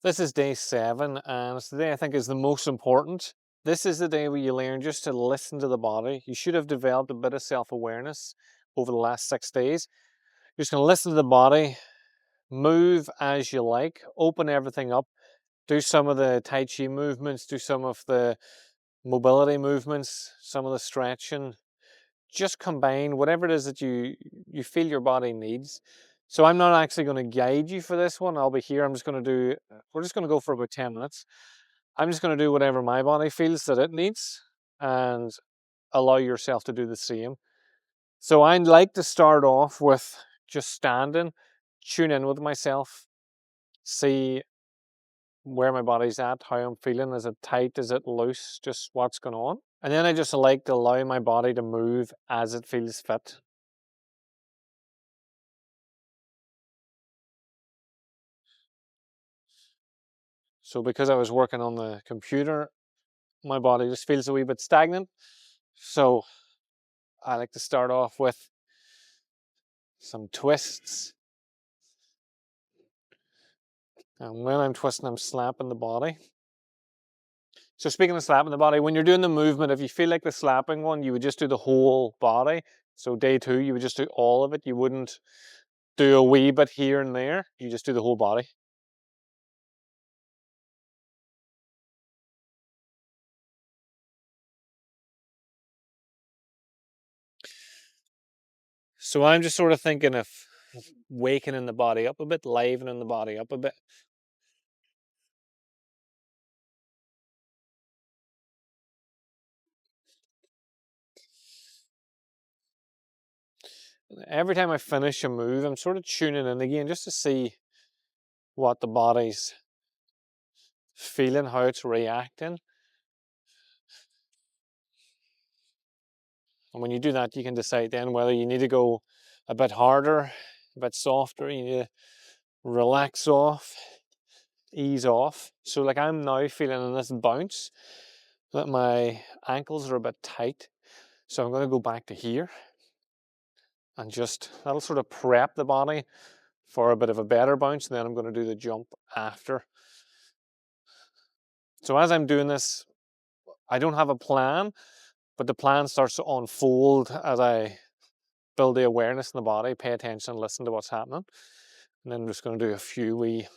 This is day 7, and it's the day I think is the most important. This is the day where you learn just to listen to the body. You should have developed a bit of self-awareness over the last 6 days. You're just going to listen to the body, move as you like, open everything up, do some of the Tai Chi movements, do some of the mobility movements, some of the stretching. Just combine whatever it is that you feel your body needs. So I'm not actually going to guide you for this one. I'll be here. We're just going to go for about 10 minutes. I'm just going to do whatever my body feels that it needs and allow yourself to do the same. So I'd like to start off with just standing, tune in with myself, see where my body's at, how I'm feeling. Is it tight? Is it loose? Just what's going on. And then I just like to allow my body to move as it feels fit. So because I was working on the computer, my body just feels a wee bit stagnant. So I like to start off with some twists. And when I'm twisting, I'm slapping the body. So speaking of slapping the body, when you're doing the movement, if you feel like the slapping one, you would just do the whole body. So day 2, you would just do all of it. You wouldn't do a wee bit here and there. You just do the whole body. So I'm just sort of thinking of wakening the body up a bit, livening the body up a bit. Every time I finish a move, I'm sort of tuning in again just to see what the body's feeling, how it's reacting. And when you do that, you can decide then whether you need to go a bit harder, a bit softer, you need to relax off, ease off. So like I'm now feeling in this bounce that my ankles are a bit tight. So I'm going to go back to here and just, that'll sort of prep the body for a bit of a better bounce. And then I'm going to do the jump after. So as I'm doing this, I don't have a plan, but the plan starts to unfold as I build the awareness in the body, pay attention, listen to what's happening. And then I'm just going to do a few wee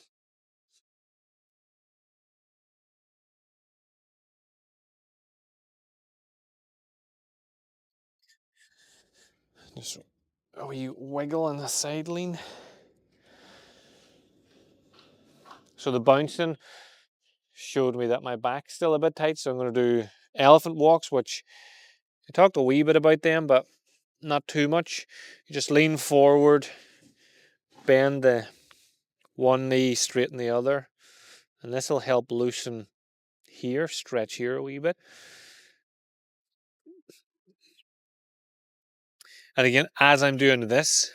just a wee wiggle in the side lean. So the bouncing showed me that my back's still a bit tight, so I'm going to do elephant walks, which I talked a wee bit about them, but not too much. You just lean forward, bend the one knee, straighten the other, and this will help loosen here, stretch here a wee bit. And again, as I'm doing this,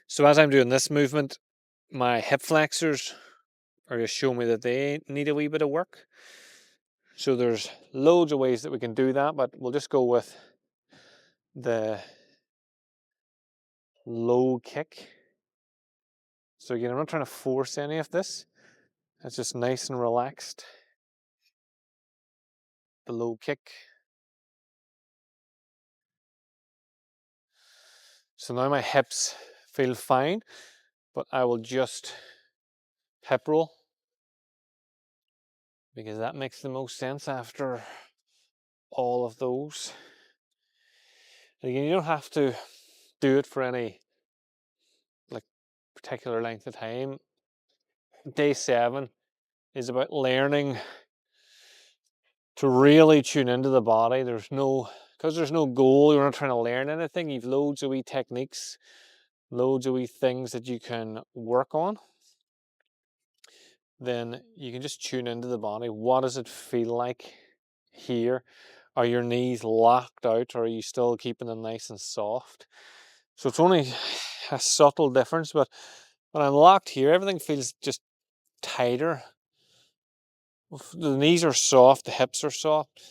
so as I'm doing this movement, my hip flexors are just showing me that they need a wee bit of work. So there's loads of ways that we can do that, but we'll just go with the low kick. So again, I'm not trying to force any of this. It's just nice and relaxed. The low kick. So now my hips feel fine, but I will just hip roll because that makes the most sense after all of those. And again, you don't have to do it for any like particular length of time. Day 7 is about learning to really tune into the body. Because there's no goal, you're not trying to learn anything. You've loads of wee techniques, loads of wee things that you can work on. Then you can just tune into the body. What does it feel like here? Are your knees locked out, or are you still keeping them nice and soft? So it's only a subtle difference, but when I'm locked here, everything feels just tighter. The knees are soft, the hips are soft.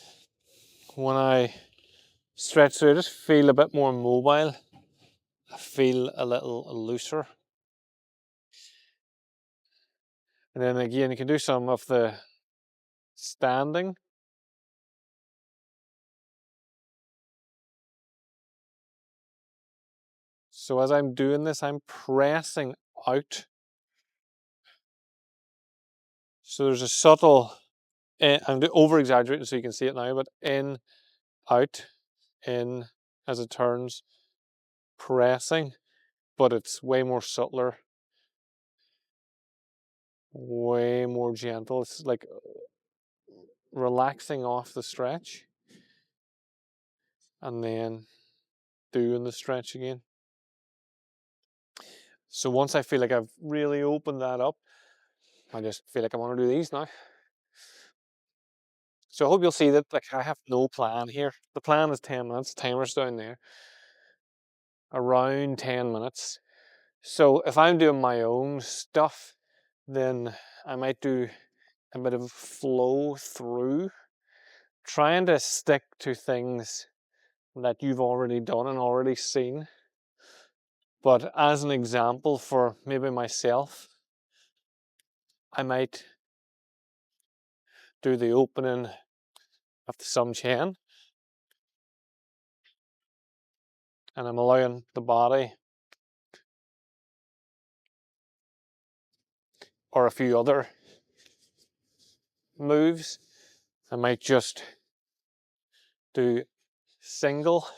When I stretch through, I just feel a bit more mobile. I feel a little looser. And then again, you can do some of the standing. So as I'm doing this, I'm pressing out. So there's a subtle, I'm over exaggerating so you can see it now, but in, out, in, as it turns, pressing, but it's way more subtler, way more gentle. It's like relaxing off the stretch and then doing the stretch again. So once I feel like I've really opened that up, I just feel like I want to do these now. So I hope you'll see that like I have no plan here. The plan is 10 minutes, timer's down there, around 10 minutes. So if I'm doing my own stuff, then I might do a bit of flow through, trying to stick to things that you've already done and already seen. But as an example for maybe myself, I might do the opening of the Sun Chen, and I'm allowing the body or a few other moves. I might just do singles.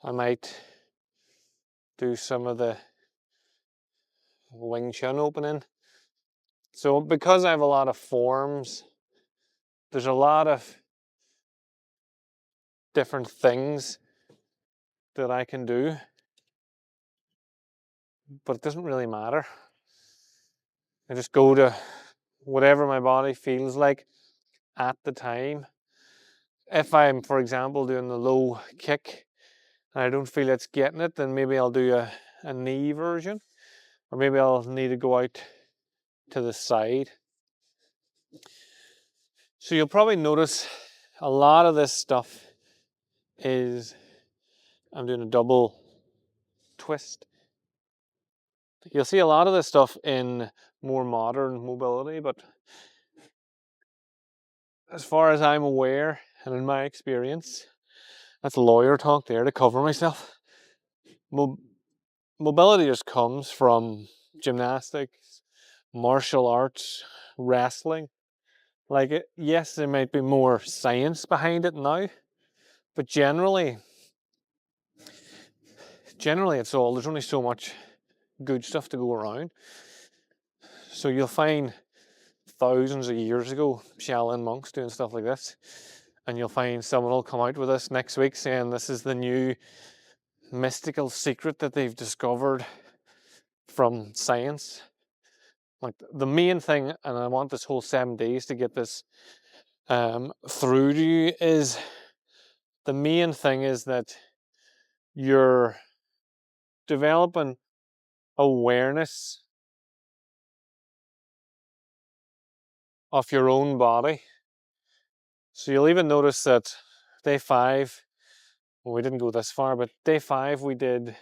I might do some of the Wing Chun opening. So because I have a lot of forms, there's a lot of different things that I can do, but it doesn't really matter. I just go to whatever my body feels like at the time. If I'm, for example, doing the low kick and I don't feel it's getting it, then maybe I'll do a knee version, or maybe I'll need to go out to the side. So you'll probably notice a lot of this stuff is I'm doing a double twist. You'll see a lot of this stuff in more modern mobility, but as far as I'm aware and in my experience, that's lawyer talk there to cover myself. Mobility just comes from gymnastics, martial arts, wrestling. Like, yes, there might be more science behind it now, but generally it's all, there's only so much good stuff to go around. So you'll find thousands of years ago Shaolin monks doing stuff like this, and you'll find someone will come out with this next week saying this is the new mystical secret that they've discovered from science. Like the main thing, and I want this whole 7 days to get this through to you, is the main thing is that you're developing awareness of your own body. So you'll even notice that day 5, well, we didn't go this far, but day 5 we did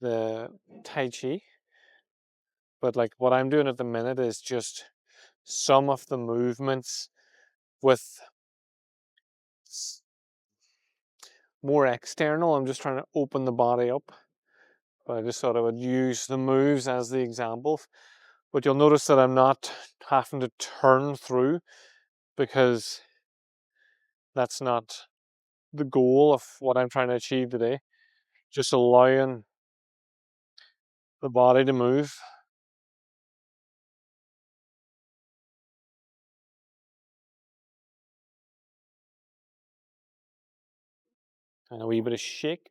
the Tai Chi. But like what I'm doing at the minute is just some of the movements with more external. I'm just trying to open the body up. But I just thought I would use the moves as the examples. But you'll notice that I'm not having to turn through, because that's not the goal of what I'm trying to achieve today. Just allowing the body to move. And a wee bit of shake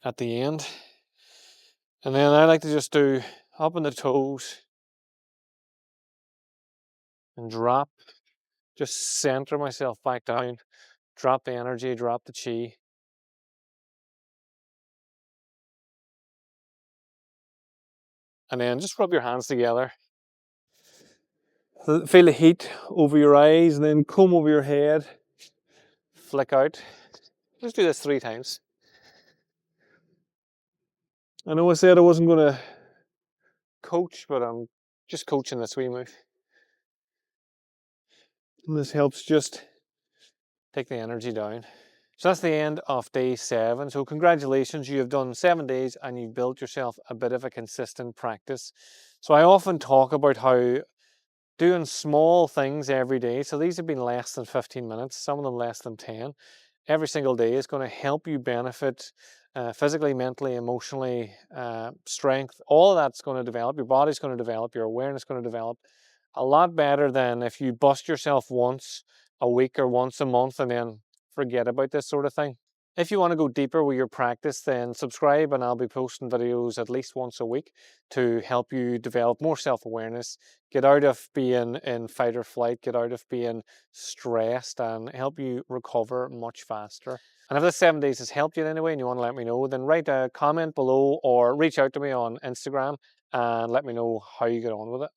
at the end. And then I like to just do up on the toes and drop. Just center myself back down. Drop the energy, drop the chi. And then just rub your hands together. Feel the heat over your eyes, and then comb over your head. Flick out. Just do this 3 times. I know I said I wasn't going to coach, but I'm just coaching this wee move. And this helps just take the energy down. So that's the end of day 7. So congratulations, you have done 7 days and you've built yourself a bit of a consistent practice. So I often talk about how doing small things every day, so these have been less than 15 minutes, some of them less than 10, every single day is going to help you benefit physically, mentally, emotionally, strength. All of that's going to develop. Your body's going to develop. Your awareness is going to develop a lot better than if you bust yourself once a week or once a month and then forget about this sort of thing. If you want to go deeper with your practice, then subscribe and I'll be posting videos at least once a week to help you develop more self-awareness, get out of being in fight or flight, get out of being stressed, and help you recover much faster. And if this 7 days has helped you in any way and you want to let me know, then write a comment below or reach out to me on Instagram and let me know how you get on with it.